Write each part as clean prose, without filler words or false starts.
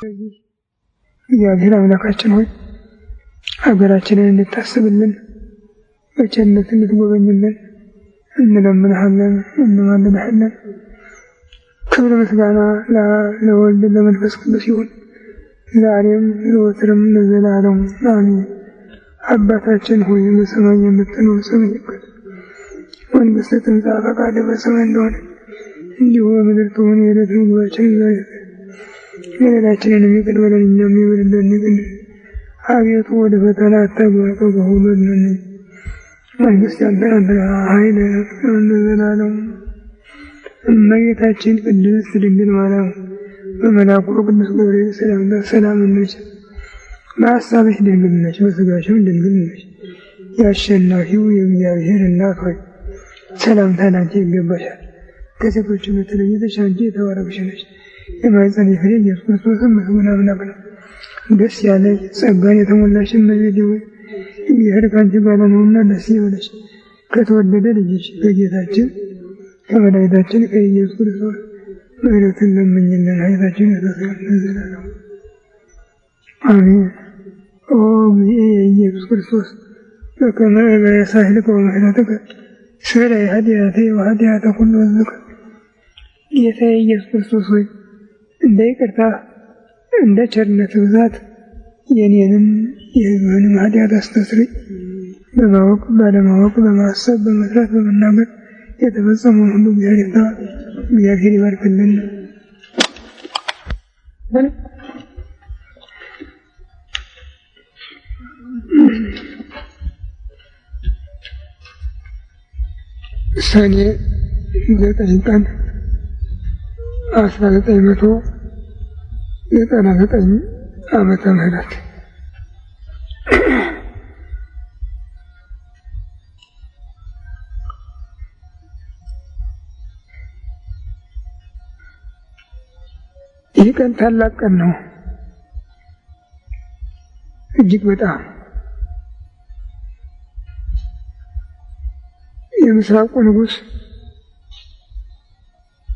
ስለዚህ እግዚአብሔር አምላካችን ሆይ ሀገራችንን እንድታስብልን በቸርነት እንድትጎበኝልን እንለምንሃለን፣ እንማልድሃለን። ክብር ምስጋና ለወልድ ለመንፈስ ቅዱስ ይሁን ዛሬም ዘወትርም ለዘላለሙ አሜን። አባታችን ሆይ በሰማይ የምትኖር ስምህ ይቀደስ፣ መንግሥትህ ትምጣ፣ ፈቃድህ በሰማይ እንደሆነች እንዲሁ በምድር ትሁን። የዕለት ምግባችንን ዛሬ ስጠን፣ በደላችንን ይቅር በለን እኛም የበደሉንን ይቅር እንደምንል። አቤቱ ወደ ፈተና አታግባን ከክፉ አድነን። መንግሥት ያንተ ናትና፣ ኃይል ለዘላለሙ። እመቤታችን ቅድስት ድንግል ማርያም በመልአኩ ቅዱስ ገብርኤል ሰላምታ ሰላም እንልሻለን። በሐሳብሽ ድንግል ነሽ፣ በሥጋሽም ድንግል ነሽ። የአሸናፊው የእግዚአብሔር እናት ሆይ ሰላምታ ላንቺ ይገባሻል። ከሴቶች በተለይተሽ አንቺ የተባረክሽ ነሽ፣ የማኅፀንሽ ፍሬ ኢየሱስ ክርስቶስም ምስጉን አምላክ ነው። ደስ ያለሽ ጸጋን የተሞላሽ እመቤቴ ሆይ እግዚአብሔር ከአንቺ ጋር ነውና ደስ ይበልሽ። ከተወደደ ልጅሽ ከጌታችን ከመድኃኒታችን ከኢየሱስ ክርስቶስ ምሕረትን ለምኝልን፣ ኃጢአታችንን ያስተሰርይልን ለዘላለሙ አሜን። ኦ እግዚእ ኢየሱስ ክርስቶስ በከመ በሳህልከ ወምሕረትከ ስረይ ኃጢአቴ ወኃጢአተ ኩሉ ሕዝብከ። ጌታዬ ኢየሱስ ክርስቶስ ሆይ እንደ ይቅርታ እንደ ቸርነት ብዛት የኔንም የሕዝብህንም ኃጢአት አስተስርይ። በማወቅ ባለማወቅ፣ በማሰብ በመስራት በመናገር የተፈጸመውን ሁሉ እግዚአብሔር ይባርክልን። ሰኔ 9 ቀን 1999 ዓመተ ምህረት ይህ ቀን ታላቅ ቀን ነው። እጅግ በጣም የምስራቁ ንጉሥ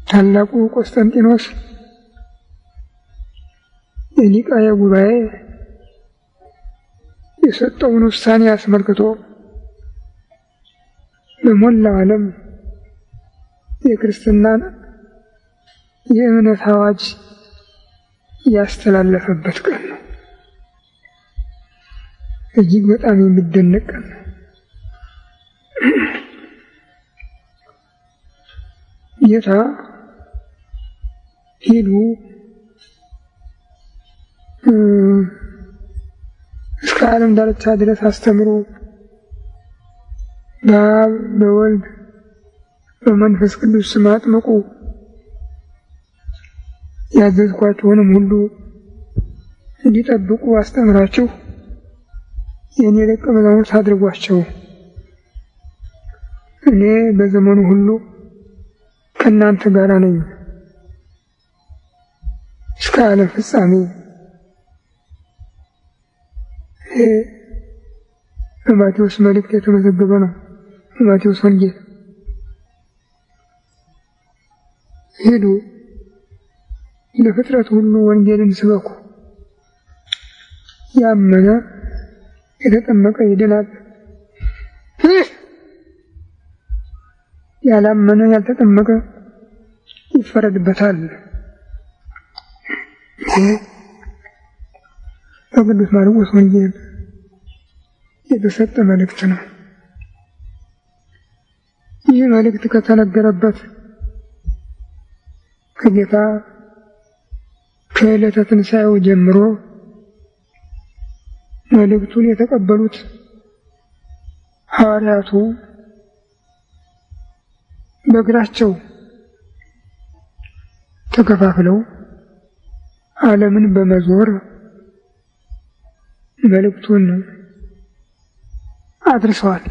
ታላቁ ቆስጠንጢኖስ የኒቃያ ጉባኤ የሰጠውን ውሳኔ አስመልክቶ በሞላው ዓለም የክርስትናን የእምነት አዋጅ ያስተላለፈበት ቀን ነው። እጅግ በጣም የሚደነቅ ቀን ነው። ጌታ ሂዱ እስከ ዓለም ዳርቻ ድረስ አስተምሩ፣ በአብ በወልድ በመንፈስ ቅዱስ ስም አጥምቁ፣ ያዘዝኳችሁንም ሁሉ እንዲጠብቁ አስተምራችሁ የእኔ ደቀ መዛሙርት አድርጓቸው። እኔ በዘመኑ ሁሉ ከእናንተ ጋር ነኝ እስከ ዓለም ፍጻሜ። ይሄ በማቴዎስ መልእክት የተመዘገበ ነው። በማቴዎስ ወንጌል ሂዱ ለፍጥረት ሁሉ ወንጌልን ስበኩ፣ ያመነ የተጠመቀ ይድናል፣ ያላመነ ያልተጠመቀ ይፈረድበታል። በቅዱስ ማርቆስ ወንጌል የተሰጠ መልእክት ነው። ይህ መልእክት ከተነገረበት ከጌታ ከዕለተ ትንሣኤው ጀምሮ መልእክቱን የተቀበሉት ሐዋርያቱ በእግራቸው ተከፋፍለው ዓለምን በመዞር መልእክቱን አድርሰዋል።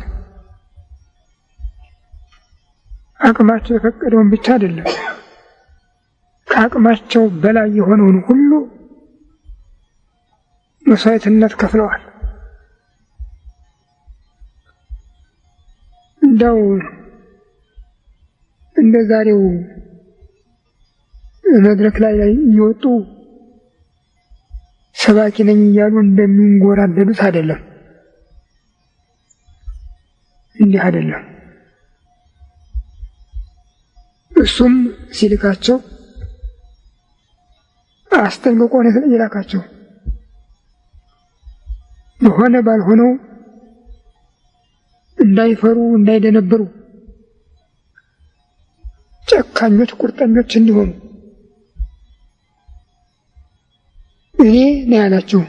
አቅማቸው የፈቀደውን ብቻ አይደለም፣ ከአቅማቸው በላይ የሆነውን ሁሉ መስዋዕትነት ከፍለዋል። እንደው እንደ ዛሬው መድረክ ላይ እየወጡ ሰባኪ ነኝ እያሉ እንደሚንጎራደዱት አይደለም። እንዲህ አይደለም። እሱም ሲልካቸው አስጠንቅቆ ነው የላካቸው። በሆነ ባልሆነው እንዳይፈሩ እንዳይደነብሩ፣ ጨካኞች ቁርጠኞች እንዲሆኑ እኔ ነው ያላቸው።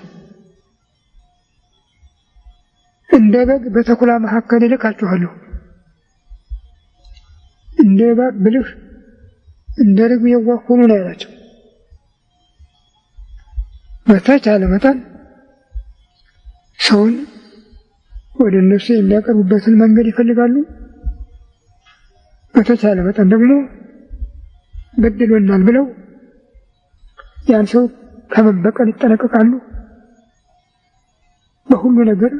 እንደ በግ በተኩላ መካከል እልካችኋለሁ። እንደ እባብ ብልህ እንደ ርግብ የዋህ ሁኑ ነው ያላቸው። በተቻለ መጠን ሰውን ወደ እነሱ የሚያቀርቡበትን መንገድ ይፈልጋሉ። በተቻለ መጠን ደግሞ በድሎናል ብለው ያን ሰው ከመበቀል ይጠነቀቃሉ። በሁሉ ነገር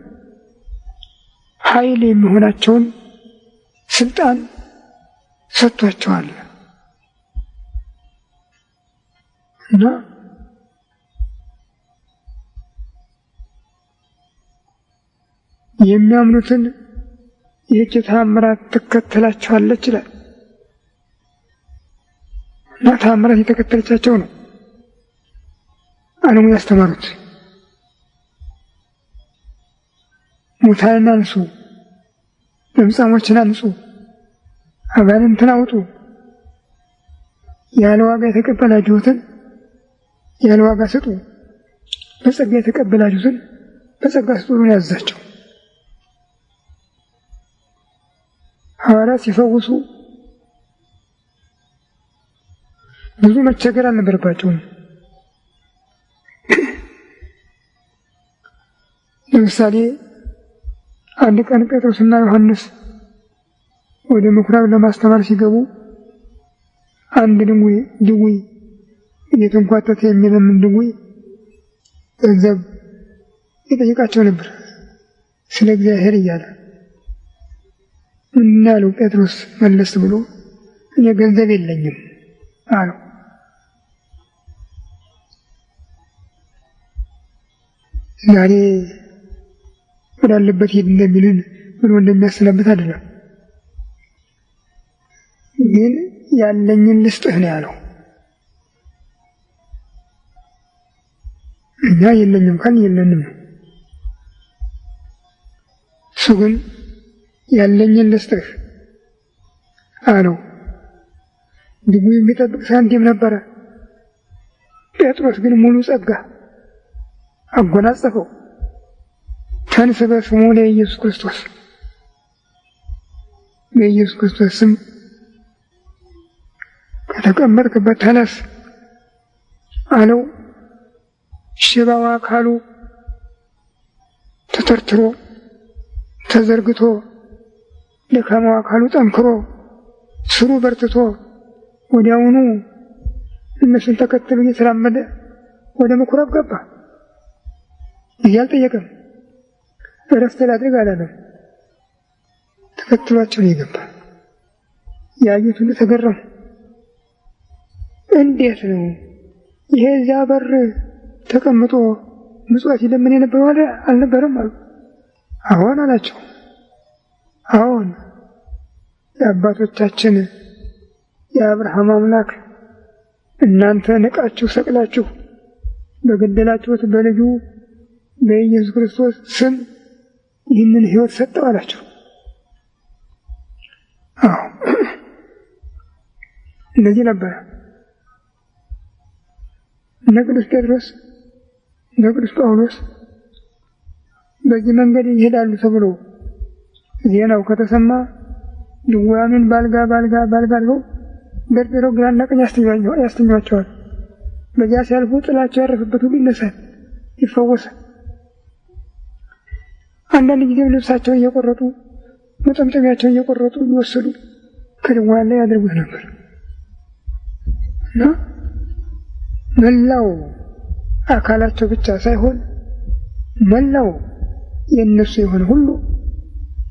ኃይል የሚሆናቸውን ስልጣን ሰጥቷቸዋል እና የሚያምኑትን ይህች ተአምራት ትከተላቸዋለች ይላል እና ተአምራት የተከተለቻቸው ነው ዓለሙን ያስተማሩት። ሙታንን አንሱ፣ ለምጻሞችን አንጹ፣ አጋንንትን አውጡ፣ ያለ ዋጋ የተቀበላችሁትን ያለ ዋጋ ስጡ፣ በጸጋ የተቀበላችሁትን በጸጋ ስጡ ነው ያዛቸው። ሐዋርያት ሲፈውሱ ብዙ መቸገር አልነበረባቸውም። ለምሳሌ አንድ ቀን ጴጥሮስና ዮሐንስ ወደ ምኩራብ ለማስተማር ሲገቡ አንድ ድውይ እየተንኳተተ የሚለምን ድውይ ገንዘብ ይጠይቃቸው ነበር ስለ እግዚአብሔር እያለ። ምን አለው ጴጥሮስ መለስ ብሎ እኔ ገንዘብ የለኝም አለው። ዛሬ ወዳለበት ሄድ እንደሚልን ብሎ እንደሚያሰናበት አይደለም፣ ግን ያለኝን ልስጥህ ነው ያለው። እኛ የለኝም ካል የለንም ነው። እሱ ግን ያለኝን ልስጥህ አለው። ድውዩ የሚጠብቅ ሳንቲም ነበረ። ጴጥሮስ ግን ሙሉ ጸጋ አጎናጸፈው። ተንሥእ በስሙ ለኢየሱስ ክርስቶስ፣ በኢየሱስ ክርስቶስ ስም ከተቀመጥክበት ተነስ አለው። ሽባው አካሉ ተተርትሮ ተዘርግቶ ደካማው አካሉ ጠንክሮ ስሩ በርትቶ ወዲያውኑ እነሱን ተከትሎ እየተራመደ ወደ ምኩራብ ገባ። ይህ አልጠየቀም፣ እረፍት ላድርግ አላለም። ተከትሏቸው የገባ ያዩት ሁሉ ተገረሙ። እንዴት ነው ይሄ እዚያ በር ተቀምጦ ምጽዋት ይለምን የነበረው አልነበረም አሉ። አዎን አላቸው። አዎን የአባቶቻችን የአብርሃም አምላክ እናንተ ንቃችሁ ሰቅላችሁ በገደላችሁት በልጁ በኢየሱስ ክርስቶስ ስም ይህንን ሕይወት ሰጠው አላቸው። አዎ እንደዚህ ነበረ። እነ ቅዱስ ጴጥሮስ እነ ቅዱስ ጳውሎስ በዚህ መንገድ ይሄዳሉ ተብሎ ዜናው ከተሰማ ድውያኑን ባልጋ አድርገው ደርድረው ግራና ቀኝ ያስተኛቸዋል። በዚያ ሲያልፉ ጥላቸው ያረፈበት ሁሉ ይነሳል፣ ይፈወሳል። አንዳንድ ጊዜም ልብሳቸውን እየቆረጡ መጠምጠሚያቸውን እየቆረጡ እየወሰዱ ከድውያን ላይ ያደርጉት ነበር እና መላው አካላቸው ብቻ ሳይሆን መላው የእነሱ የሆነ ሁሉ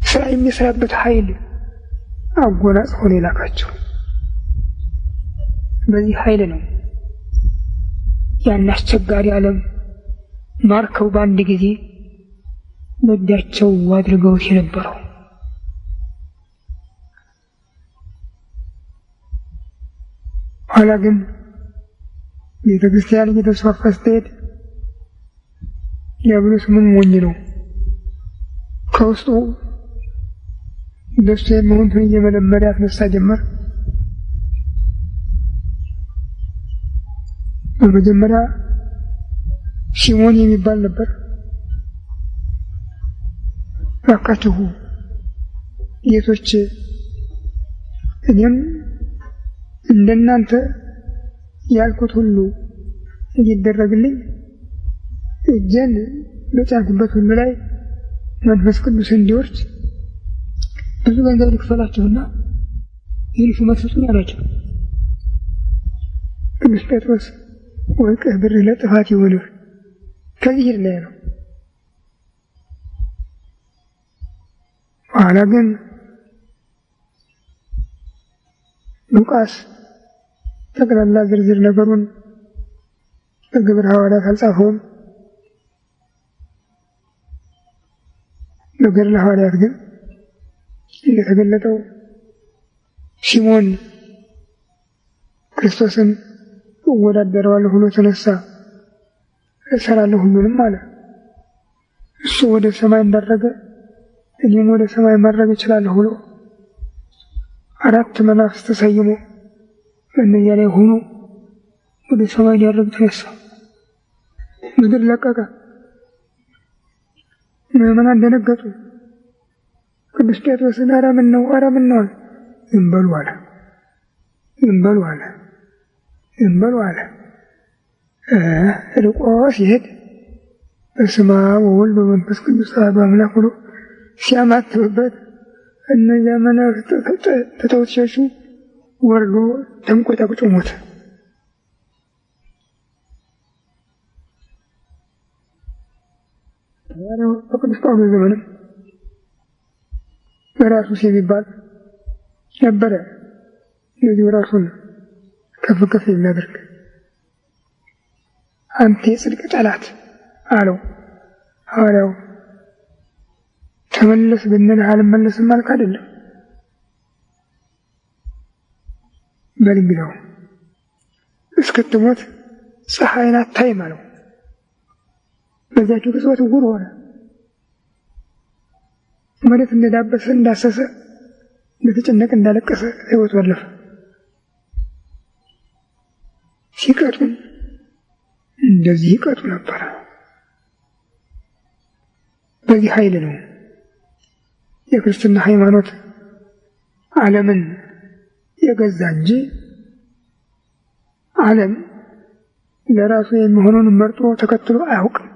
ስራ የሚሰራበት ኃይል አጎናጽፎ ነው የላካቸው። በዚህ ኃይል ነው ያን አስቸጋሪ ዓለም ማርከው በአንድ ጊዜ በእጃቸው አድርገውት የነበረው። ኋላ ግን ቤተ ክርስቲያን እየተስፋፋ ስትሄድ ዲያብሎስ ምን ሞኝ ነው፣ ከውስጡ ደስ የሚሆኑትን እየመለመለ ያስነሳ ጀመር። በመጀመሪያ ሲሞን የሚባል ነበር። እባካችሁ ጌቶች እኔም እንደናንተ ያልኩት ሁሉ እንዲደረግልኝ እጄን በጫንኩበት ሁሉ ላይ መንፈስ ቅዱስ እንዲወርድ ብዙ ገንዘብ ልክፈላችሁና ይህን ሹመት ስጡኝ አላቸው። ቅዱስ ጴጥሮስ ወርቅህ ብርህ ለጥፋት ይሆንህ ከዚህ ሂድ ነው ያለው። ኋላ ግን ሉቃስ ጠቅላላ ዝርዝር ነገሩን በግብረ ሐዋርያት አልጻፈውም። በገድለ ሐዋርያት ግን እንደተገለጠው ሲሞን ክርስቶስን እወዳደረዋለሁ ብሎ ተነሳ። እሰራለሁ ሁሉንም አለ። እሱ ወደ ሰማይ እንዳረገ እኔም ወደ ሰማይ ማድረግ እችላለሁ ብሎ 4 መናፍስት ተሰይሞ በእነዚያ ላይ ሆኖ ወደ ሰማይ ሊያደርግ ተነሳ። ምድር ለቀቀ። ምዕመናን ደነገጡ። ቅዱስ ጴጥሮስን ኧረ ምን ነው ዝም በሉ አለ። ርቆ ሲሄድ በስመ አብ ወወልድ ወመንፈስ ቅዱስ አሐዱ አምላክ ብሎ ሲያማትብበት እነዚያ መናፍስት ትተውት ሸሹ። ወርዶ ተንቆጫቁጮ ሞተ። በቅዱስ ጳውሎስ ዘመንም በራሱስ የሚባል ነበረ። እንደዚሁ ራሱን ከፍ ከፍ የሚያደርግ አንተ የጽድቅ ጠላት አለው ሐዋርያው። ተመለስ ብንልህ አልመለስም አልክ አይደለም። በል እንግዲያው እስክትሞት ፀሐይን አታይም አለው። በዚያችው ቅጽበት ዕውር ሆነ። መሬት እንደዳበሰ እንዳሰሰ እንደተጨነቀ እንዳለቀሰ ሕይወቱ አለፈ። ሲቀጡን እንደዚህ ይቀጡ ነበረ። በዚህ ኃይል ነው የክርስትና ሃይማኖት ዓለምን የገዛ እንጂ ዓለም ለራሱ የሚሆነውን መርጦ ተከትሎ አያውቅም።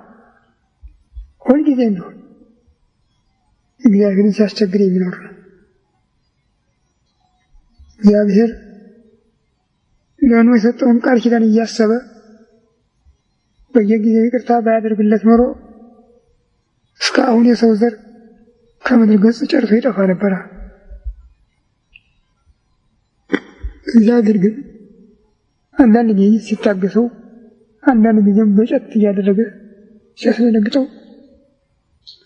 ሁልጊዜ ቢሆን እግዚአብሔርን ሲያስቸግር የሚኖር ነው። እግዚአብሔር ለኖህ የሰጠውን ቃል ኪዳን እያሰበ በየጊዜው ይቅርታ ባያደርግለት ኖሮ እስካሁን የሰው ዘር ከምድር ገጽ ጨርሶ ይጠፋ ነበረ። እግዚአብሔር ግን አንዳንድ ጊዜ ሲታገሰው፣ አንዳንድ ጊዜም በጨት እያደረገ ሲያስደነግጠው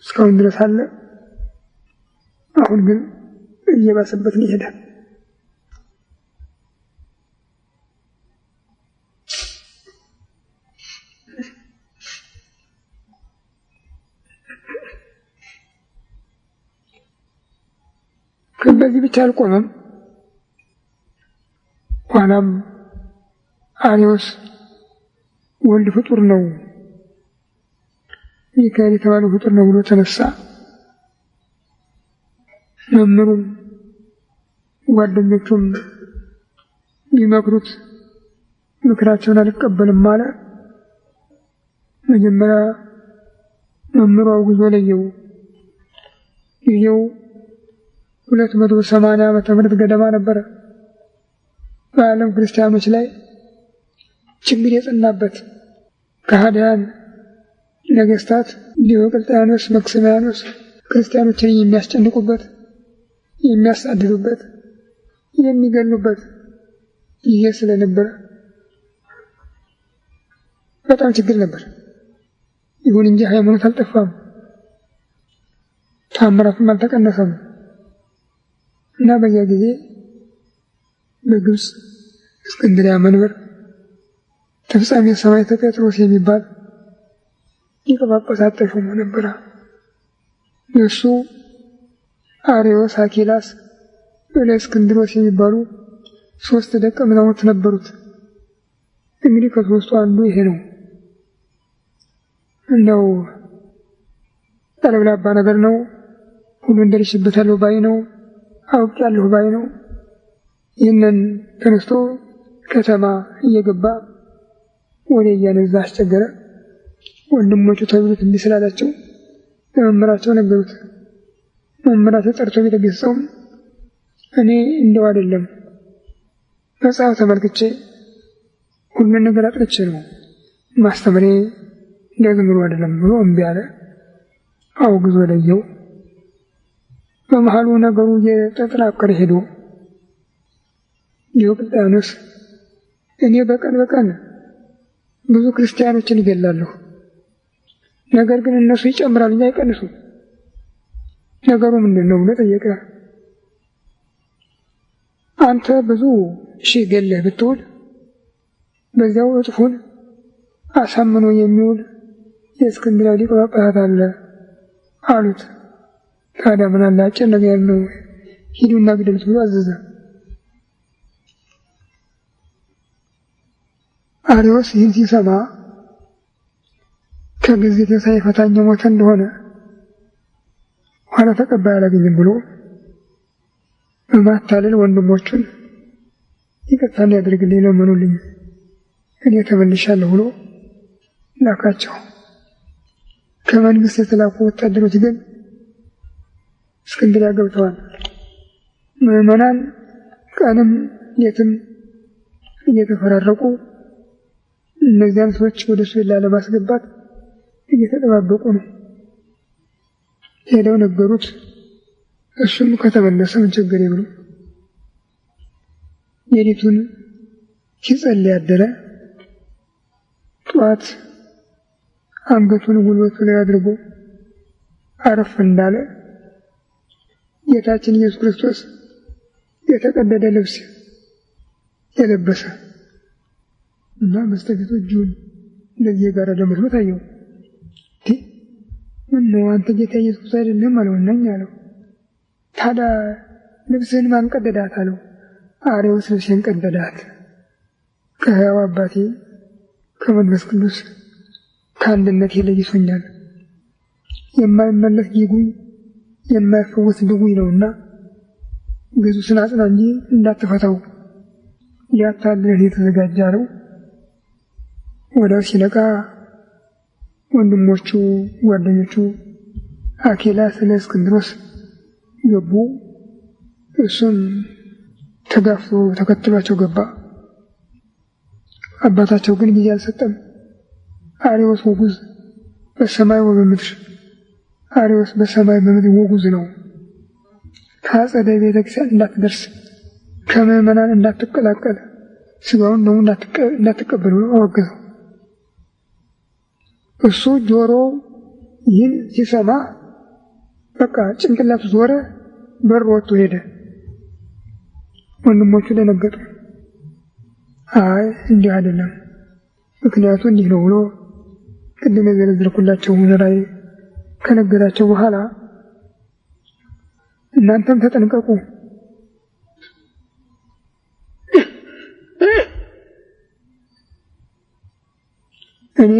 እስካሁን ድረስ አለ። አሁን ግን እየባሰበት ይሄዳል። በዚህ ብቻ አልቆመም። ኋላም አርዮስ ወልድ ፍጡር ነው፣ ሚካኤል የተባለው ፍጡር ነው ብሎ ተነሳ። መምህሩም ጓደኞቹም ሊመክሩት ምክራቸውን አልቀበልም አለ። መጀመሪያ መምህሩ አውግዞ ለየው። ጊዜው 280 ዓመተ ምህረት ገደማ ነበረ። በዓለም ክርስቲያኖች ላይ ችግር የጸናበት ከሃዲያን ነገስታት ዲዮቅልጥያኖስ፣ መክስሚያኖስ ክርስቲያኖችን የሚያስጨንቁበት፣ የሚያሳድዱበት፣ የሚገሉበት ጊዜ ስለነበረ በጣም ችግር ነበር። ይሁን እንጂ ሃይማኖት አልጠፋም፣ ታምራትም አልተቀነሰም እና በዚያ ጊዜ በግብፅ እስክንድርያ መንበር ተፍጻሜ ሰማዕተ ጴጥሮስ የሚባል ሊቀ ጳጳሳት ተሾሞ ነበረ። እሱ አርዮስ፣ አኪላስ፣ እለእስክንድሮስ የሚባሉ 3 ደቀ መዛሙርት ነበሩት። እንግዲህ ከ3ቱ አንዱ ይሄ ነው። እንደው ጠለብላባ ነገር ነው። ሁሉን ደርሼበታለሁ ባይ ነው። አውቄያለሁ ባይ ነው። ይህንን ተነስቶ ከተማ እየገባ ወደ እያነዛ አስቸገረ። ወንድሞቹ ተብሉት እንዲህ ስላላቸው ለመምህራቸው ነገሩት። መምህራቸው ጠርቶ ቢተገሰውም እኔ እንደው አይደለም መጽሐፍ ተመልክቼ ሁሉን ነገር አጥርቼ ነው ማስተምሬ እንደዝምሩ አይደለም ብሎ እምቢ አለ። አውግዞ ለየው። በመሃሉ ነገሩ እየተጠናከረ ሄዶ ዲዮቅልጥያኖስ እኔ በቀን ብዙ ክርስቲያኖችን ይገላለሁ፣ ነገር ግን እነሱ ይጨምራሉ እንጂ አይቀንሱ፣ ነገሩ ምንድን ነው ብሎ ጠየቀ። አንተ ብዙ ሺህ ገለህ ብትውል በዚያው እጥፉን አሳምኖ የሚውል የእስክንድርያ ሊቀ ጳጳሳት አለ አሉት። ታዲያ ምን አለ አጭር ነገር ነው፣ ሂዱና ግደሉት ብሎ አዘዘ። አርዮስ ይህን ሲሰማ ከግዝት ሳይፈታኝ ሞተ እንደሆነ ኋላ ተቀባይ አላገኝም ብሎ በማታለል ወንድሞቹን ይቅርታ እንዲያደርግልኝ ለመኑልኝ፣ እኔ ተመልሻለሁ ብሎ ላካቸው። ከመንግስት የተላኩ ወታደሮች ግን እስክንድርያ ገብተዋል። ምዕመናን ቀንም ሌትም እየተፈራረቁ እነዚያን ሰዎች ወደ እሱ ለማስገባት እየተጠባበቁ ነው። ሄደው ነገሩት። እሱም ከተመለሰ ምን ችግር ብሎ ሌሊቱን ሲጸልይ አደረ። ጠዋት አንገቱን ጉልበቱ ላይ አድርጎ አረፍ እንዳለ ጌታችን ኢየሱስ ክርስቶስ የተቀደደ ልብስ የለበሰ እና በስተፊቱ እጁን እንደዚህ የጋረደ መስሎ ታየው። ምነው አንተ ጌታ ኢየሱስ አይደለም አለው። ነኝ አለው። ታዲያ ልብስህን ማን ቀደዳት አለው። አርዮስ ልብሴን ቀደዳት፣ ከሕያው አባቴ ከመንፈስ ቅዱስ ከአንድነት ለይቶኛል። የማይመለስ ጊጉይ የማይፈወስ ድውይ ነውና ኢየሱስን አጽና እንጂ እንዳትፈታው ሊያታልልህ የተዘጋጀ አለው። ወዲያው ሲነቃ ወንድሞቹ ጓደኞቹ አኪላስ ለእስክንድሮስ ገቡ። እሱም ተጋፍቶ ተከትሏቸው ገባ። አባታቸው ግን ጊዜ አልሰጠም። አርዮስ ወጉዝ በሰማይ ወበምድር፣ አርዮስ በሰማይ በምድር ወጉዝ ነው። ከአጸደ ቤተክርስቲያን እንዳትደርስ፣ ከምዕመናን እንዳትቀላቀል፣ ስጋውን ደግሞ እንዳትቀበል ብሎ አወገዘው። እሱ ጆሮ ይህን ሲሰማ በቃ ጭንቅላቱ ዞረ፣ በር ወጥቶ ሄደ። ወንድሞቹ ደነገጡ። አይ እንዲህ አይደለም፣ ምክንያቱ እንዲህ ነው ብሎ ቅድም የዘረዘርኩላቸው ራእይ ከነገራቸው በኋላ እናንተም ተጠንቀቁ፣ እኔ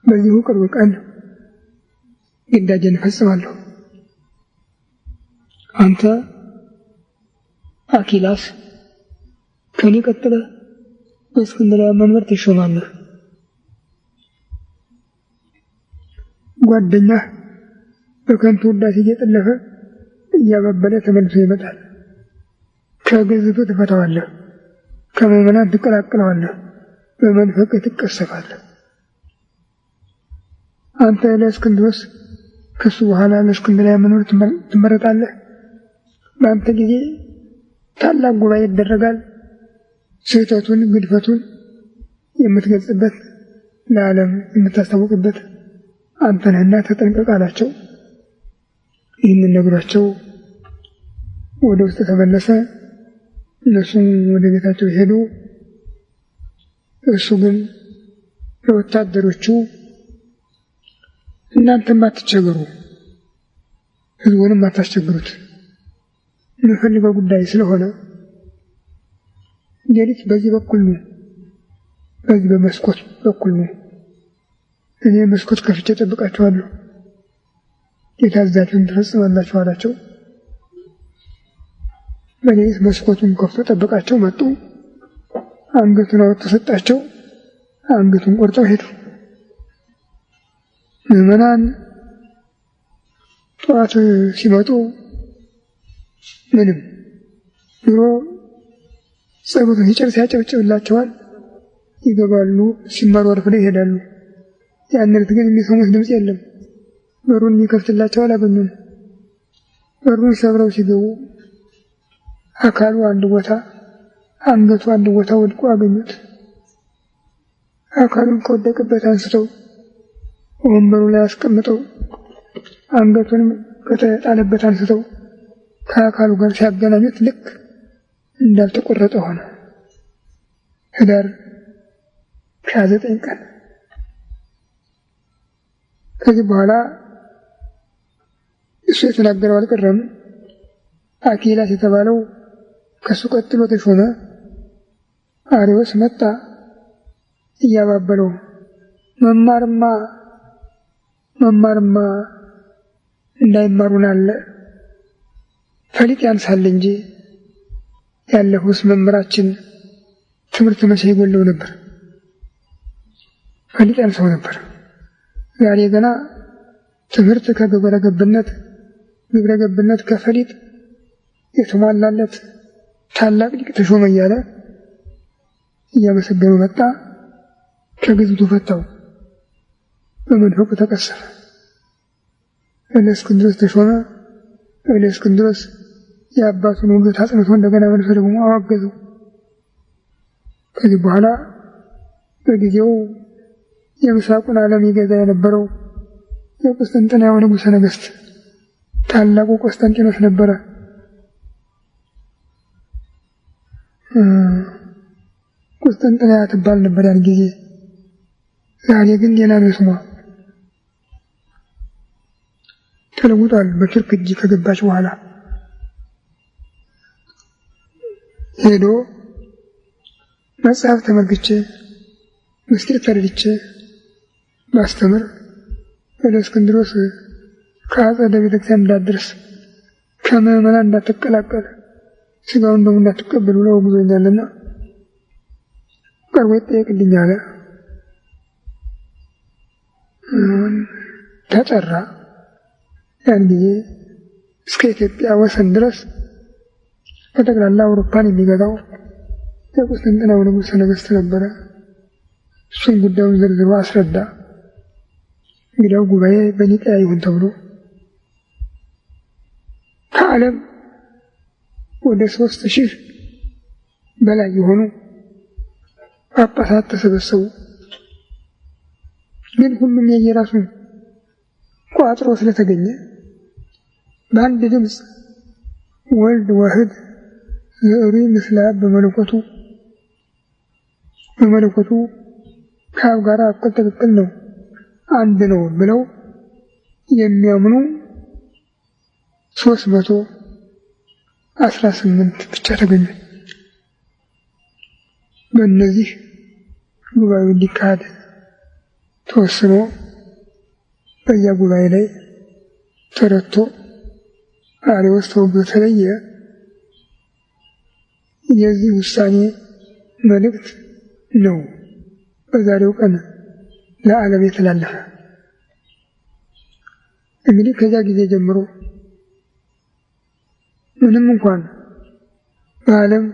በዚሁ ቅርብ ቀን ግዳጄን እፈጽማለሁ። አንተ አኪላስ ከኔ ቀጥለህ በእስክንድርያ መንበር ትሾማለህ። ጓደኛህ በከንቱ ውዳሴ እየጠለፈ እያባበለ ተመልሶ ይመጣል። ከግዝቱ ትፈታዋለህ፣ ከምዕመናን ትቀላቅለዋለህ፣ በመንፈቅ ትቀሰፋለህ። አንተ ለእስክንድሮስ ከሱ በኋላ ለእስክንድርያ መንበር ትመረጣለህ። በአንተ ጊዜ ታላቅ ጉባኤ ይደረጋል። ስህተቱን ግድፈቱን የምትገልጽበት ለዓለም የምታስታውቅበት አንተ ነህና ተጠንቀቅ አላቸው። ይህንን ነግሯቸው ወደ ውስጥ ተመለሰ። እነሱም ወደ ቤታቸው ሄዱ። እሱ ግን ለወታደሮቹ እናንተም አትቸገሩ፣ ሕዝቡንም አታስቸግሩት፣ የምፈልገው ጉዳይ ስለሆነ ሌሊት በዚህ በኩል ነው፣ በዚህ በመስኮት በኩል ነው፣ እኔ መስኮት ከፍቼ ጠብቃችኋለሁ፣ የታዘዛችሁን ትፈጽማላችሁ አላቸው። በሌሊት መስኮቱን ከፍቶ ጠበቃቸው። መጡ። አንገቱን አወጥቶ ሰጣቸው። አንገቱን ቆርጠው ሄዱ። ምዕመናን ጠዋት ሲመጡ ምንም ድሮ ጸሎቱን ሲጨርስ ያጨብጭብላቸዋል፣ ይገባሉ፣ ሲማሩ አርፍደው ይሄዳሉ። ያን ዕለት ግን የሚሰሙት ድምፅ የለም። በሩን የሚከፍትላቸው አላገኙም። በሩን ሰብረው ሲገቡ አካሉ አንድ ቦታ፣ አንገቱ አንድ ቦታ ወድቆ አገኙት። አካሉን ከወደቀበት አንስተው ወንበሩ ላይ አስቀምጠው አንገቱንም ከተጣለበት አንስተው ከአካሉ ጋር ሲያገናኙት ልክ እንዳልተቆረጠ ሆነ። ህዳር 29 ቀን። ከዚህ በኋላ እሱ የተናገረው አልቀረም። አኪላስ የተባለው ከሱ ቀጥሎ ተሾመ። አርዮስ መጣ እያባበለው፣ መማርማ እንዳይማሩን አለ፣ ፈሊጥ ያንሳል እንጂ ያለፉስ መምህራችን ትምህርት መቼ ይጎለው ነበር፣ ፈሊጥ ያንሰው ነበር። ዛሬ ገና ትምህርት ከግብረ ገብነት፣ ግብረ ገብነት ከፈሊጥ የተሟላለት ታላቅ ሊቅ ተሾመ እያለ እያመሰገኑ መጣ። ከግዝቱ ፈታው፣ በመንፈቁ ተቀሰፈ። እለእስክንድሮስ ተሾመ። እለእስክንድሮስ የአባቱን ውግዘት አጽንቶ እንደገና መንፈቅ ደግሞ አዋገዘው። ከዚህ በኋላ በጊዜው የምስራቁን ዓለም ይገዛ የነበረው የቁስጥንጥንያው ንጉሠ ነገሥት ታላቁ ቆስጠንጢኖስ ነበረ። ቁስጥንጥንያ ትባል ነበር ያን ጊዜ። ዛሬ ግን ሌላ ነው ስሟ፣ ተለውጧል። በቱርክ እጅ ከገባች በኋላ ሄዶ መጽሐፍ ተመልክቼ ምስጢር ተረድቼ ባስተምር እለእስክንድሮስ ከአጸደ ቤተክርስቲያን እንዳትደርስ፣ ከምዕመናን እንዳትቀላቀል፣ ስጋውን ደሙን እንዳትቀበል ብለው አውግዞኛልና ቀርቦ ይጠየቅልኝ አለ። ተጠራ። ያን ጊዜ እስከ ኢትዮጵያ ወሰን ድረስ በጠቅላላ አውሮፓን የሚገዛው የቁስጥንጥንያው ንጉሠ ነገሥት ነበረ። እሱም ጉዳዩን ዘርዝሮ አስረዳ። እንግዲያው ጉባኤ በኒቅያ ይሁን ተብሎ ከዓለም ወደ 3000 በላይ የሆኑ ጳጳሳት ተሰበሰቡ። ግን ሁሉም የየራሱን ቋጥሮ ስለተገኘ በአንድ ድምፅ ወልድ ዋህድ ዘዕሩይ ምስለ አብ በመለኮቱ ከአብ ጋር እኩል ትክክል ነው፣ አንድ ነው ብለው የሚያምኑ 318 ብቻ ተገኙ። በእነዚህ ጉባኤው እንዲካሄድ ተወስኖ በዚያ ጉባኤ ላይ ተረቶ አርዮስ ተወግዞ ተለየ። የዚህ ውሳኔ መልእክት ነው በዛሬው ቀን ለዓለም የተላለፈ። እንግዲህ ከዚያ ጊዜ ጀምሮ ምንም እንኳን በዓለም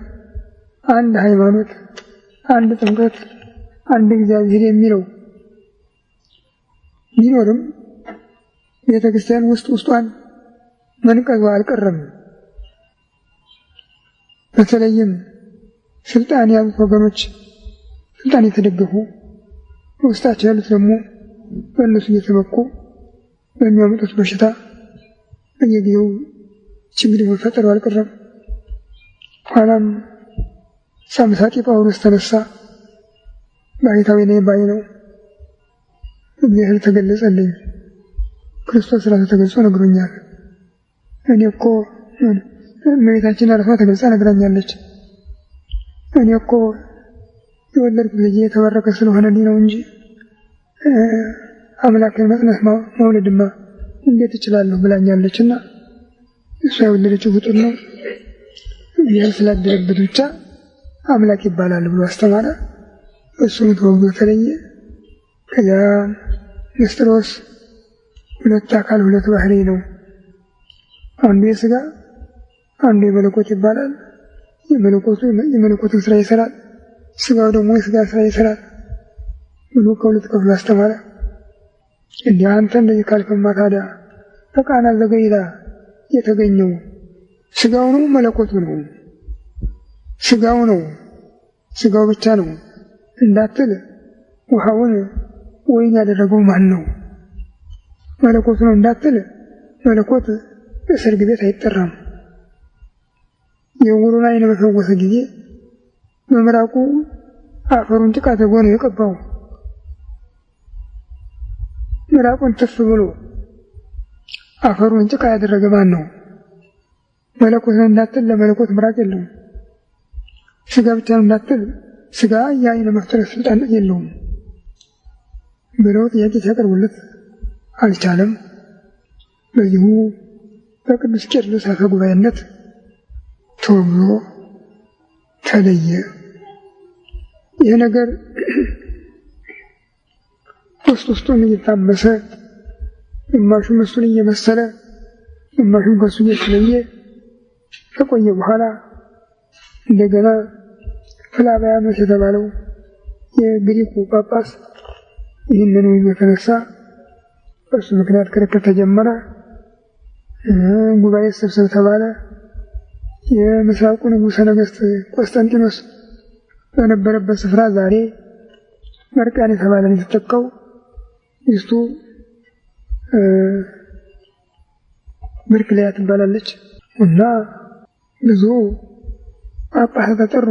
አንድ ሃይማኖት፣ አንድ ጥምቀት፣ አንድ እግዚአብሔር የሚለው ቢኖርም ቤተክርስቲያን ውስጧን መንቀዟ አልቀረም። በተለይም ስልጣን ያሉት ወገኖች፣ ስልጣን የተደገፉ ውስጣቸው ያሉት ደግሞ በእነሱ እየተመኩ በሚያመጡት በሽታ በየጊዜው ችግር መፈጠሩ አልቀረም። ኋላም ሳምሳቂ ጳውሎስ ተነሳ። ባሕታዊ ነኝ ባይ ነው። እግዚአብሔር ተገለጸልኝ፣ ክርስቶስ ራሱ ተገልጾ ነግሮኛል። እኔ እኮ እመቤታችን ራሷ ተገልጻ ነግራኛለች። እኔ እኮ የወለድኩት ልጄ የተባረከ ስለሆነልኝ ነው እንጂ አምላክን መጽነስ መውለድማ እንዴት እችላለሁ ብላኛለችና እሷ የወለደችው ፍጡር ነው፣ እግዚአብሔር ስላደረበት ብቻ አምላክ ይባላል ብሎ አስተማረ። እሱም ተወግዞ ተለየ። ከዚያ ንስጥሮስ ሁለት አካል ሁለት ባህሪ ነው፣ አንዱ የሥጋ አንዱ የመለኮት ይባላል። የመለኮትን ስራ ይሰራል፣ ሥጋው ደግሞ የሥጋ ስራ ይሰራል ብሎ ከሁለት ከፍሎ አስተማረ። እንዲህ አንተ እንደዚህ ካልክማ ታዲያ በቃና ዘገሊላ የተገኘው ሥጋው ነው መለኮቱ ነው? ሥጋው ነው ሥጋው ብቻ ነው እንዳትል ውሃውን ወይን ያደረገው ማን ነው? መለኮቱ ነው እንዳትል መለኮት በሰርግ ቤት አይጠራም። የዕውሩን ዓይን በፈወሰ ጊዜ በምራቁ አፈሩን ጭቃ አድርጎ ነው የቀባው። ምራቁን ትፍ ብሎ አፈሩን ጭቃ ያደረገ ማን ነው? መለኮት ነው እንዳትል ለመለኮት ምራቅ የለውም። ሥጋ ብቻ ነው እንዳትል ሥጋ የዓይን መፍጠር ስልጣን የለውም ብለው ጥያቄ ሲያቀርቡለት አልቻለም። በዚሁ በቅዱስ ቄርሎስ አፈ ጉባኤነት ተወግዞ ተለየ። ይህ ነገር ውስጡን እየታመሰ ግማሹም እሱን እየመሰለ ግማሹም ከሱ እየተለየ ከቆየ በኋላ እንደገና ፍላቪያኖስ የተባለው የግሪኩ ጳጳስ ይህንን የተነሳ በእሱ ምክንያት ክርክር ተጀመረ። ጉባኤ ስብስብ ተባለ። የምስራቁ ንጉሠ ነገሥት ቆስጠንጢኖስ በነበረበት ስፍራ ዛሬ መርቃን የተባለ የተተካው ሚስቱ ብርክልያ ትባላለች እና ብዙ ጳጳሳት ተጠሩ።